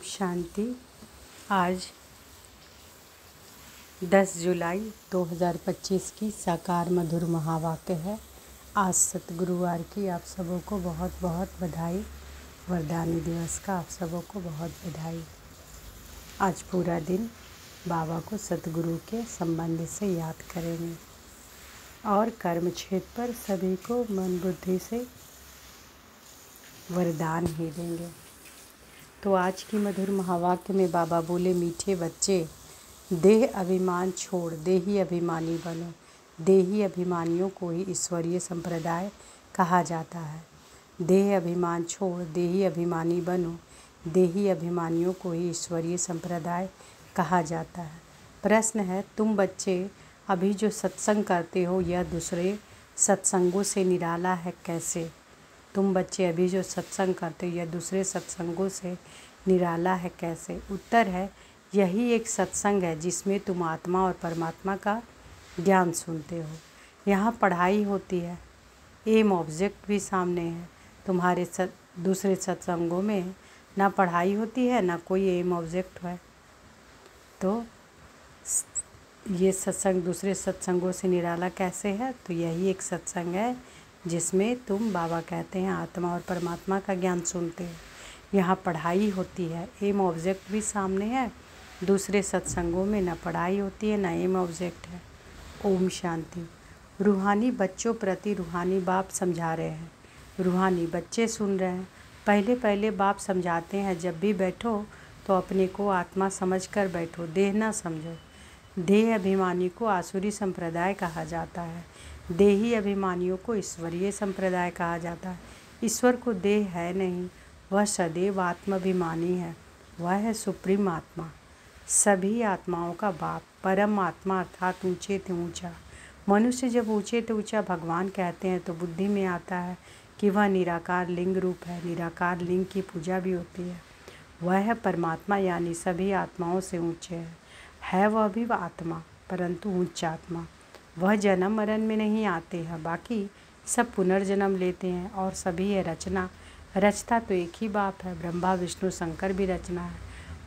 शांति। आज 10 जुलाई 2025 की साकार मधुर महावाक्य है। आज सतगुरुवार की आप सबों को बहुत बहुत बधाई। वरदानी दिवस का आप सबों को बहुत बधाई। आज पूरा दिन बाबा को सतगुरु के संबंध से याद करेंगे और कर्म क्षेत्र पर सभी को मन बुद्धि से वरदान ही देंगे। तो आज की मधुर महावाक्य में बाबा बोले, मीठे बच्चे, देह अभिमान छोड़ देही अभिमानी बनो। देही अभिमानियों को ही ईश्वरीय संप्रदाय कहा जाता है। देह अभिमान छोड़ देही अभिमानी बनो। देही अभिमानियों को ही ईश्वरीय संप्रदाय कहा जाता है। प्रश्न है, तुम बच्चे अभी जो सत्संग करते हो यह दूसरे सत्संगों से निराला है कैसे? तुम बच्चे अभी जो सत्संग करते हो यह दूसरे सत्संगों से निराला है कैसे? उत्तर है, यही एक सत्संग है जिसमें तुम आत्मा और परमात्मा का ज्ञान सुनते हो। यहाँ पढ़ाई होती है, एम ऑब्जेक्ट भी सामने है। तुम्हारे दूसरे सत्संगों में ना पढ़ाई होती है ना कोई एम ऑब्जेक्ट है। तो ये सत्संग दूसरे सत्संगों से निराला कैसे है? तो यही एक सत्संग है जिसमें तुम, बाबा कहते हैं, आत्मा और परमात्मा का ज्ञान सुनते हो। यहाँ पढ़ाई होती है, एम ऑब्जेक्ट भी सामने है। दूसरे सत्संगों में ना पढ़ाई होती है ना एम ऑब्जेक्ट है। ओम शांति। रूहानी बच्चों प्रति रूहानी बाप समझा रहे हैं। रूहानी बच्चे सुन रहे हैं। पहले पहले बाप समझाते हैं, जब भी बैठो तो अपने को आत्मा समझकर बैठो, देह ना समझो। देह अभिमानी को आसुरी संप्रदाय कहा जाता है। देही अभिमानियों को ईश्वरीय संप्रदाय कहा जाता है। ईश्वर को देह है नहीं, वह सदैव आत्माभिमानी है। वह है सुप्रीम आत्मा, सभी आत्माओं का बाप, परम आत्मा अर्थात ऊंचे से ऊंचा। मनुष्य जब ऊंचे से ऊंचा भगवान कहते हैं तो बुद्धि में आता है कि वह निराकार लिंग रूप है। निराकार लिंग की पूजा भी होती है। वह है परमात्मा, यानी सभी आत्माओं से ऊंचे है वह भी आत्मा, परंतु उच्च आत्मा। वह जन्म मरण में नहीं आते हैं, बाकी सब पुनर्जन्म लेते हैं और सभी है रचना। रचता तो एक ही बाप है, ब्रह्मा विष्णु शंकर भी रचना है।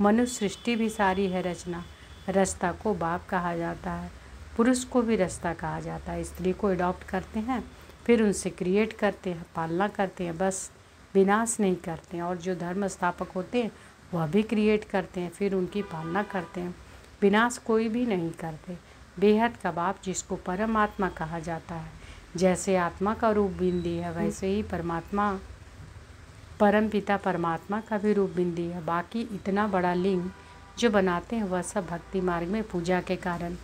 मनुष्य सृष्टि भी सारी है रचना। रचता को बाप कहा जाता है। पुरुष को भी रचता कहा जाता है। स्त्री को अडॉप्ट करते हैं, फिर उनसे क्रिएट करते हैं, पालना करते हैं, बस विनाश नहीं करते हैं। और जो धर्म स्थापक होते हैं वह भी क्रिएट करते हैं, फिर उनकी पालना करते हैं, विनाश कोई भी नहीं करते। बेहद का बाप जिसको परमात्मा कहा जाता है। जैसे आत्मा का रूप बिंदी है वैसे ही परमात्मा, परम पिता परमात्मा का भी रूप बिंदी है। बाकी इतना बड़ा लिंग जो बनाते हैं वह सब भक्ति मार्ग में पूजा के कारण।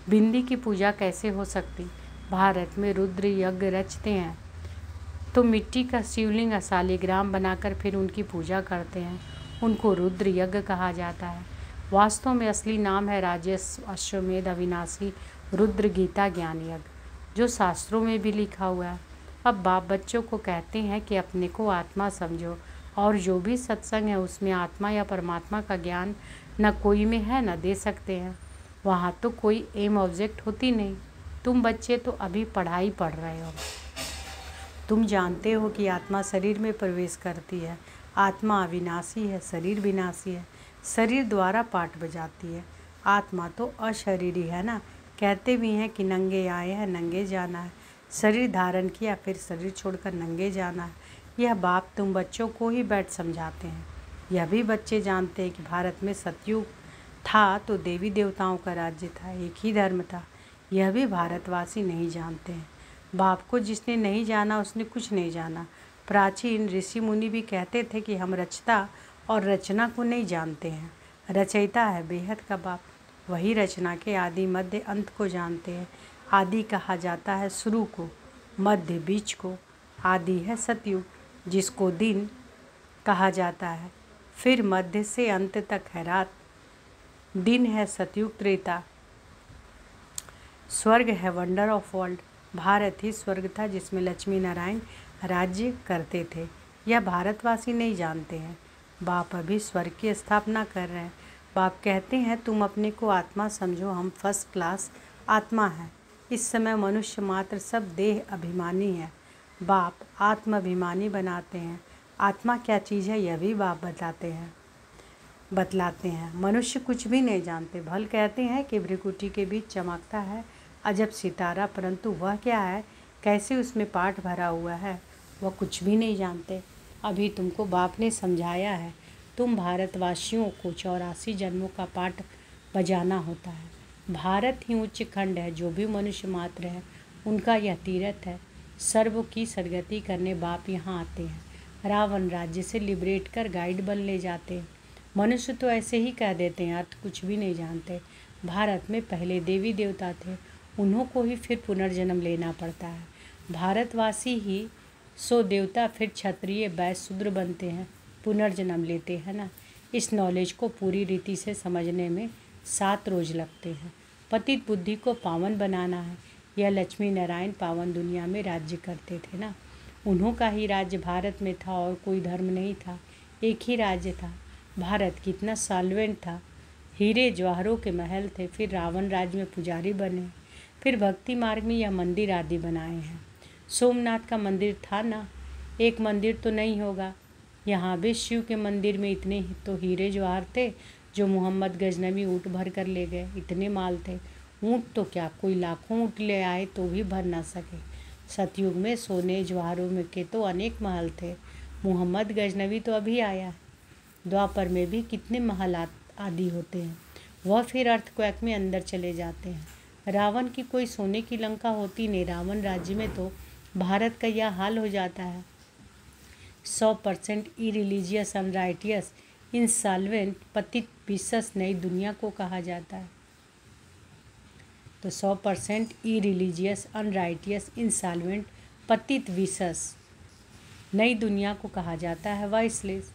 बिंदी की पूजा कैसे हो सकती? भारत में रुद्र यज्ञ रचते हैं तो मिट्टी का शिवलिंग शालिग्राम बनाकर फिर उनकी पूजा करते हैं, उनको रुद्र यज्ञ कहा जाता है। वास्तव में असली नाम है राजेश अश्वमेध अविनाशी रुद्र गीता ज्ञान यज्ञ, जो शास्त्रों में भी लिखा हुआ है। अब बाप बच्चों को कहते हैं कि अपने को आत्मा समझो और जो भी सत्संग है उसमें आत्मा या परमात्मा का ज्ञान न कोई में है न दे सकते हैं। वहाँ तो कोई एम ऑब्जेक्ट होती नहीं। तुम बच्चे तो अभी पढ़ाई पढ़ रहे हो। तुम जानते हो कि आत्मा शरीर में प्रवेश करती है। आत्मा अविनाशी है, शरीर विनाशी है। शरीर द्वारा पाठ बजाती है। आत्मा तो अशरीरी है ना। कहते भी हैं कि नंगे आए हैं नंगे जाना है। शरीर धारण किया फिर शरीर छोड़कर नंगे जाना है। यह बाप तुम बच्चों को ही बैठ समझाते हैं। यह भी बच्चे जानते हैं कि भारत में सतयुग था तो देवी देवताओं का राज्य था, एक ही धर्म था। यह भी भारतवासी नहीं जानते हैं। बाप को जिसने नहीं जाना उसने कुछ नहीं जाना। प्राचीन ऋषि मुनि भी कहते थे कि हम रचता और रचना को नहीं जानते हैं। रचयिता है बेहद का बाप, वही रचना के आदि मध्य अंत को जानते हैं। आदि कहा जाता है शुरू को, मध्य बीच को। आदि है सतयुग जिसको दिन कहा जाता है, फिर मध्य से अंत तक है रात। दिन है सतयुग त्रेता। स्वर्ग है वंडर ऑफ वर्ल्ड। भारत ही स्वर्ग था जिसमें लक्ष्मी नारायण राज्य करते थे। यह भारतवासी नहीं जानते हैं। बाप अभी स्वर्ग की स्थापना कर रहे हैं। बाप कहते हैं तुम अपने को आत्मा समझो, हम फर्स्ट क्लास आत्मा हैं। इस समय मनुष्य मात्र सब देह अभिमानी है। बाप आत्माभिमानी बनाते हैं। आत्मा क्या चीज़ है यह भी बाप बताते हैं। बतलाते हैं। मनुष्य कुछ भी नहीं जानते। भल कहते हैं कि भ्रिकुटी के बीच चमकता है अजब सितारा, परंतु वह क्या है, कैसे उसमें पाठ भरा हुआ है, वह कुछ भी नहीं जानते। अभी तुमको बाप ने समझाया है। तुम भारतवासियों को 84 जन्मों का पाठ बजाना होता है। भारत ही उच्च खंड है। जो भी मनुष्य मात्र है उनका यह तीर्थ है। सर्व की सदगति करने बाप यहाँ आते हैं। रावण राज्य से लिबरेट कर गाइड बन ले जाते हैं। मनुष्य तो ऐसे ही कह देते हैं, अर्थ कुछ भी नहीं जानते। भारत में पहले देवी देवता थे, उन्हों को ही फिर पुनर्जन्म लेना पड़ता है। भारतवासी ही सो देवता फिर क्षत्रिय वैश्य शूद्र बनते हैं, पुनर्जन्म लेते हैं ना। इस नॉलेज को पूरी रीति से समझने में 7 रोज लगते हैं। पतित बुद्धि को पावन बनाना है। यह लक्ष्मी नारायण पावन दुनिया में राज्य करते थे ना। उन्हों का ही राज्य भारत में था और कोई धर्म नहीं था, एक ही राज्य था। भारत कितना सॉल्वेंट था। हीरे जवाहरों के महल थे। फिर रावण राज्य में पुजारी बने, फिर भक्ति मार्ग में यह मंदिर आदि बनाए हैं। सोमनाथ का मंदिर था ना, एक मंदिर तो नहीं होगा। यहाँ भी शिव के मंदिर में इतने ही तो हीरे जवाहर थे जो मोहम्मद गजनवी ऊँट भर कर ले गए। इतने माल थे। ऊँट तो क्या, कोई लाखों ऊँट ले आए तो भी भर ना सके। सतयुग में सोने जवाहरों में के तो अनेक महल थे। मोहम्मद गजनवी तो अभी आया है। द्वापर में भी कितने महल आदि होते हैं। वह फिर अर्थक्वेक में अंदर चले जाते हैं। रावण की कोई सोने की लंका होती नहीं। रावण राज्य में तो भारत का यह हाल हो जाता है। 100% इरिलीजियस अनराइटियस इंसॉल्वेंट पतित विशस नई दुनिया को कहा जाता है। तो 100% इरिलीजियस अनराइटियस इंसॉल्वेंट पतित विशस नई दुनिया को कहा जाता है। वाइसलेस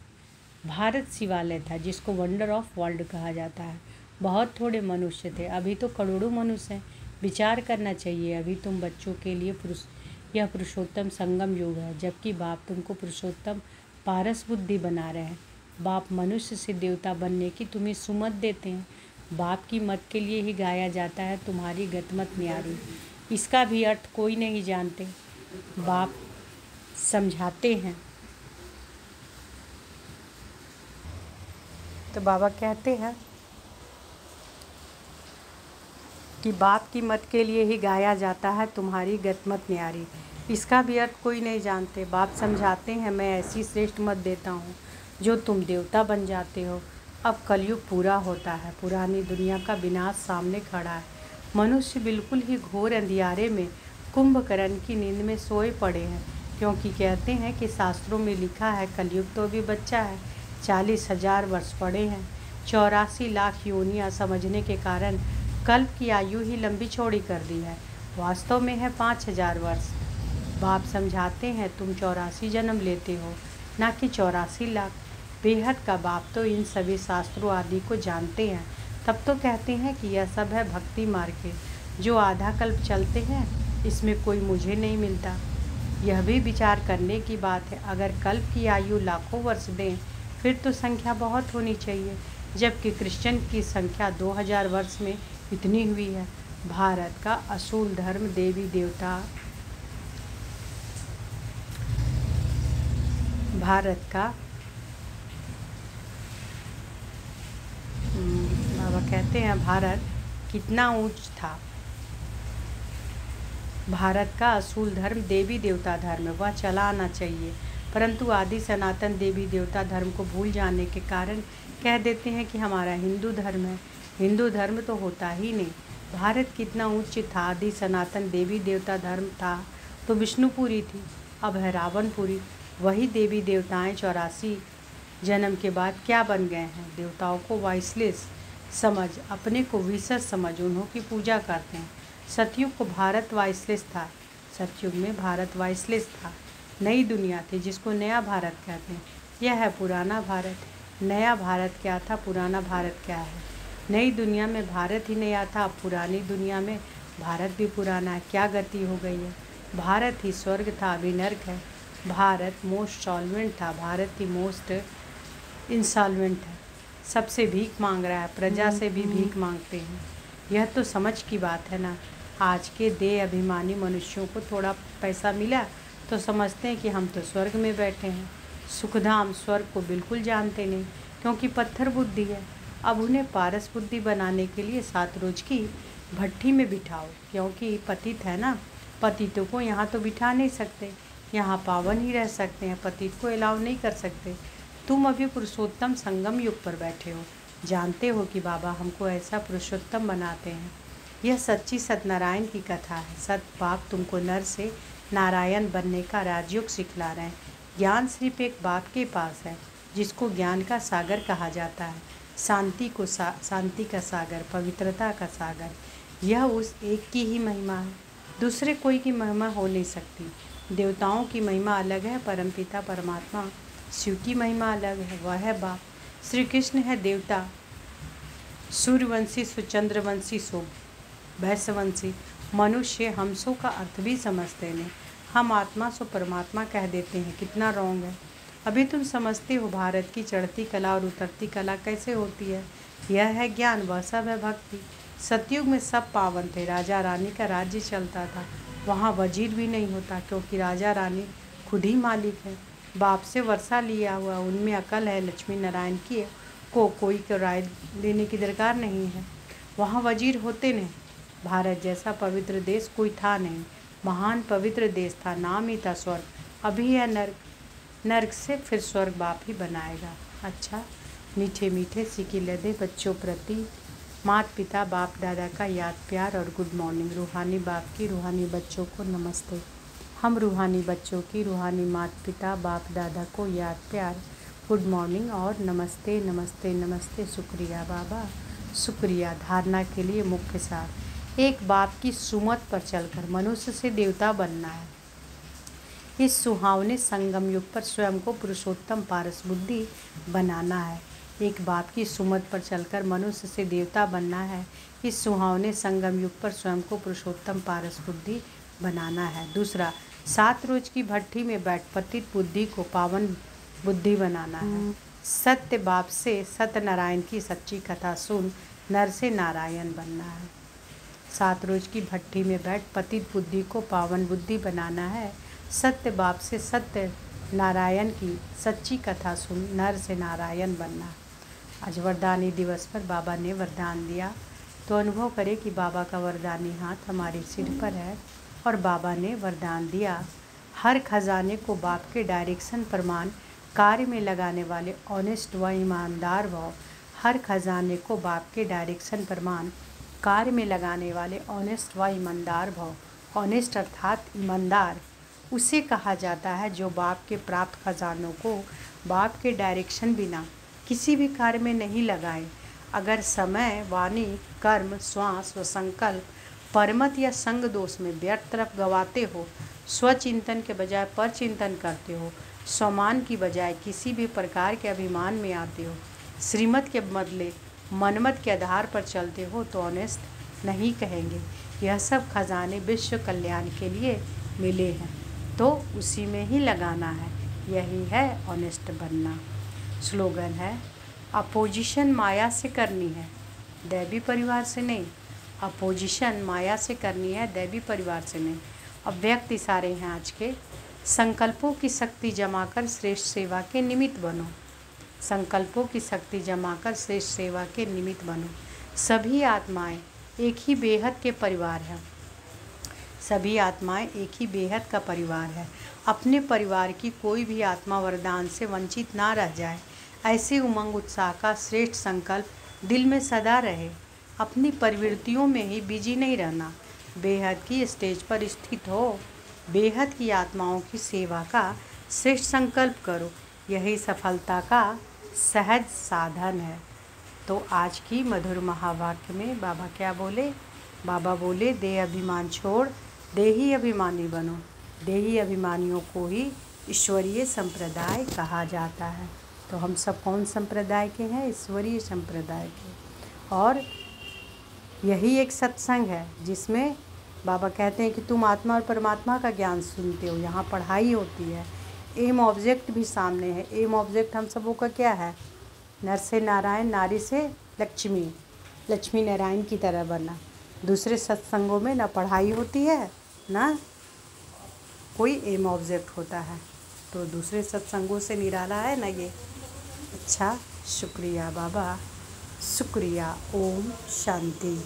भारत शिवालय था जिसको वंडर ऑफ वर्ल्ड कहा जाता है। बहुत थोड़े मनुष्य थे, अभी तो करोड़ों मनुष्य हैं। विचार करना चाहिए। अभी तुम बच्चों के लिए यह पुरुषोत्तम संगम युग है, जबकि बाप तुमको पुरुषोत्तम पारस बुद्धि बना रहे हैं। बाप मनुष्य से देवता बनने की तुम्हें सुमत देते हैं। बाप की मत के लिए ही गाया जाता है तुम्हारी गतमत न्यारी। इसका भी अर्थ कोई नहीं जानते। बाप समझाते हैं। तो बाबा कहते हैं कि बाप की मत के लिए ही गाया जाता है तुम्हारी गतमत न्यारी। इसका भी अर्थ कोई नहीं जानते। बाप समझाते हैं, मैं ऐसी श्रेष्ठ मत देता हूँ जो तुम देवता बन जाते हो। अब कलयुग पूरा होता है। पुरानी दुनिया का विनाश सामने खड़ा है। मनुष्य बिल्कुल ही घोर अंधियारे में कुंभकर्ण की नींद में सोए पड़े हैं, क्योंकि कहते हैं कि शास्त्रों में लिखा है कलयुग तो अभी बच्चा है। 40,000 वर्ष पड़े हैं। 84 लाख योनियाँ समझने के कारण कल्प की आयु ही लंबी चौड़ी कर दी है। वास्तव में है 5,000 वर्ष। बाप समझाते हैं तुम 84 जन्म लेते हो, ना कि 84 लाख। बेहद का बाप तो इन सभी शास्त्रों आदि को जानते हैं, तब तो कहते हैं कि यह सब है भक्ति मार्ग के जो आधा कल्प चलते हैं। इसमें कोई मुझे नहीं मिलता। यह भी विचार करने की बात है। अगर कल्प की आयु लाखों वर्ष दें फिर तो संख्या बहुत होनी चाहिए, जबकि क्रिश्चियन की संख्या 2000 वर्ष में इतनी हुई है। भारत का असूल धर्म देवी देवता, भारत का बाबा कहते हैं भारत कितना ऊंच था। भारत का असूल धर्म देवी देवता धर्म, वह चला आना चाहिए, परंतु आदि सनातन देवी देवता धर्म को भूल जाने के कारण कह देते हैं कि हमारा हिंदू धर्म है। हिंदू धर्म तो होता ही नहीं। भारत कितना उच्च था। आदि सनातन देवी देवता धर्म था तो विष्णुपुरी थी, अब है रावणपुरी। वही देवी देवताएं 84 जन्म के बाद क्या बन गए हैं। देवताओं को वाइसलेस समझ, अपने को विशेष समझ, उन्हों की पूजा करते हैं। सतयुग को भारत वाइसलेस था। सतयुग में भारत वाइसलेस था। नई दुनिया थी जिसको नया भारत कहते हैं। यह है पुराना भारत। नया भारत क्या था, पुराना भारत क्या है। नई दुनिया में भारत ही नया था, अब पुरानी दुनिया में भारत भी पुराना है। क्या गति हो गई है। भारत ही स्वर्ग था, अभी नर्क है। भारत मोस्ट सॉल्वेंट था, भारत ही मोस्ट इंसॉल्वेंट है। सबसे भीख मांग रहा है, प्रजा से भी भीख मांगते हैं। यह तो समझ की बात है ना। आज के देह अभिमानी मनुष्यों को थोड़ा पैसा मिला तो समझते हैं कि हम तो स्वर्ग में बैठे हैं। सुखधाम स्वर्ग को बिल्कुल जानते नहीं। क्योंकि पत्थर बुद्धि है। अब उन्हें पारस बुद्धि बनाने के लिए 7 रोज की भट्ठी में बिठाओ, क्योंकि पतित है ना, पतितों को यहाँ तो बिठा नहीं सकते, यहाँ पावन ही रह सकते हैं, पतित को अलाउ नहीं कर सकते। तुम अभी पुरुषोत्तम संगम युग पर बैठे हो, जानते हो कि बाबा हमको ऐसा पुरुषोत्तम बनाते हैं। यह सच्ची सत्यनारायण की कथा है। सत्य बाप तुमको नर से नारायण बनने का राजयोग सिखला रहे हैं। ज्ञान सिर्फ एक बाप के पास है, जिसको ज्ञान का सागर कहा जाता है, शांति का सागर, पवित्रता का सागर। यह उस एक की ही महिमा है, दूसरे कोई की महिमा हो नहीं सकती। देवताओं की महिमा अलग है, परमपिता परमात्मा शिव की महिमा अलग है, वह है बाप। श्री कृष्ण है देवता, सूर्यवंशी सुचंद्रवंशी सो भैंसवंशी। मनुष्य हमसों का अर्थ भी समझते नहीं, हम आत्मा सो परमात्मा कह देते हैं। कितना रॉन्ग है। अभी तुम समझते हो भारत की चढ़ती कला और उतरती कला कैसे होती है। यह है ज्ञान, वह सब है भक्ति। सतयुग में सब पावन थे, राजा रानी का राज्य चलता था, वहाँ वजीर भी नहीं होता, क्योंकि राजा रानी खुद ही मालिक है। बाप से वर्षा लिया हुआ, उनमें अकल है। लक्ष्मी नारायण की को कोई को राय देने की दरकार नहीं है, वहाँ वजीर होते नहीं। भारत जैसा पवित्र देश कोई था नहीं, महान पवित्र देश था, नाम ही था स्वर्ग। अभी है नर्क, नर्क से फिर स्वर्ग बाप ही बनाएगा। अच्छा, मीठे मीठे सिकी लदे बच्चों प्रति माता पिता बाप दादा का याद प्यार और गुड मॉर्निंग। रूहानी बाप की रूहानी बच्चों को नमस्ते। हम रूहानी बच्चों की रूहानी माता पिता बाप दादा को याद प्यार, गुड मॉर्निंग और नमस्ते नमस्ते नमस्ते। शुक्रिया बाबा, शुक्रिया। धारणा के लिए मुख्य सार, एक बाप की सुमत पर चलकर मनुष्य से देवता बनना है। इस सुहावने संगम युग पर स्वयं को पुरुषोत्तम पारस बुद्धि बनाना है। एक बाप की सुमत पर चलकर मनुष्य से देवता बनना है। इस सुहावने संगम युग पर स्वयं को पुरुषोत्तम पारस बुद्धि बनाना है। दूसरा, 7 रोज की भट्ठी में बैठ पतित बुद्धि को पावन बुद्धि बनाना है। सत्य बाप से सत्यनारायण की सच्ची कथा सुन नर से नारायण बनना है। 7 रोज की भट्ठी में बैठ पतित बुद्धि को पावन बुद्धि बनाना है। सत्य बाप से सत्य नारायण की सच्ची कथा सुन नर से नारायण बनना। आज वरदानी दिवस पर बाबा ने वरदान दिया, तो अनुभव करें कि बाबा का वरदानी हाथ हमारे सिर पर है और बाबा ने वरदान दिया। हर खजाने को बाप के डायरेक्शन प्रमाण कार्य में लगाने वाले ऑनेस्ट व ईमानदार भव। हर खजाने को बाप के डायरेक्शन प्रमाण कार्य में लगाने वाले ऑनेस्ट व ईमानदार भव। ऑनेस्ट अर्थात ईमानदार उसे कहा जाता है जो बाप के प्राप्त खजानों को बाप के डायरेक्शन बिना किसी भी कार्य में नहीं लगाए। अगर समय, वाणी, कर्म, श्वास व संकल्प परमत या संग दोष में व्यर्थ तरफ गवाते हो, स्वचिंतन के बजाय पर चिंतन करते हो, स्वमान की बजाय किसी भी प्रकार के अभिमान में आते हो, श्रीमत के बदले मनमत के आधार पर चलते हो, तो ऑनेस्ट नहीं कहेंगे। यह सब खजाने विश्व कल्याण के लिए मिले हैं, तो उसी में ही लगाना है। यही है ऑनेस्ट बनना। स्लोगन है, अपोजिशन माया से करनी है, दैवी परिवार से नहीं। अपोजिशन माया से करनी है, दैवी परिवार से नहीं। अव्यक्त इशारे हैं आज के। संकल्पों की शक्ति जमाकर श्रेष्ठ सेवा के निमित्त बनो। संकल्पों की शक्ति जमाकर श्रेष्ठ सेवा के निमित्त बनो। सभी आत्माएं एक ही बेहद के परिवार हैं। सभी आत्माएं एक ही बेहद का परिवार है। अपने परिवार की कोई भी आत्मा वरदान से वंचित ना रह जाए, ऐसे उमंग उत्साह का श्रेष्ठ संकल्प दिल में सदा रहे। अपनी प्रवृत्तियों में ही बिजी नहीं रहना, बेहद की स्टेज पर स्थित हो, बेहद की आत्माओं की सेवा का श्रेष्ठ संकल्प करो। यही सफलता का सहज साधन है। तो आज की मधुर महावाक्य में बाबा क्या बोले? बाबा बोले, देह अभिमान छोड़ देही अभिमानी बनो। देही अभिमानियों को ही ईश्वरीय संप्रदाय कहा जाता है। तो हम सब कौन संप्रदाय के हैं? ईश्वरीय संप्रदाय के। और यही एक सत्संग है जिसमें बाबा कहते हैं कि तुम आत्मा और परमात्मा का ज्ञान सुनते हो। यहाँ पढ़ाई होती है, एम ऑब्जेक्ट भी सामने है। एम ऑब्जेक्ट हम सबों का क्या है? नर से नारायण, नारी से लक्ष्मी, लक्ष्मी नारायण की तरह बनना। दूसरे सत्संगों में ना पढ़ाई होती है ना कोई एम ऑब्जेक्ट होता है, तो दूसरे सत्संगों से निराला है ना ये। अच्छा। शुक्रिया बाबा, शुक्रिया। ओम शांति।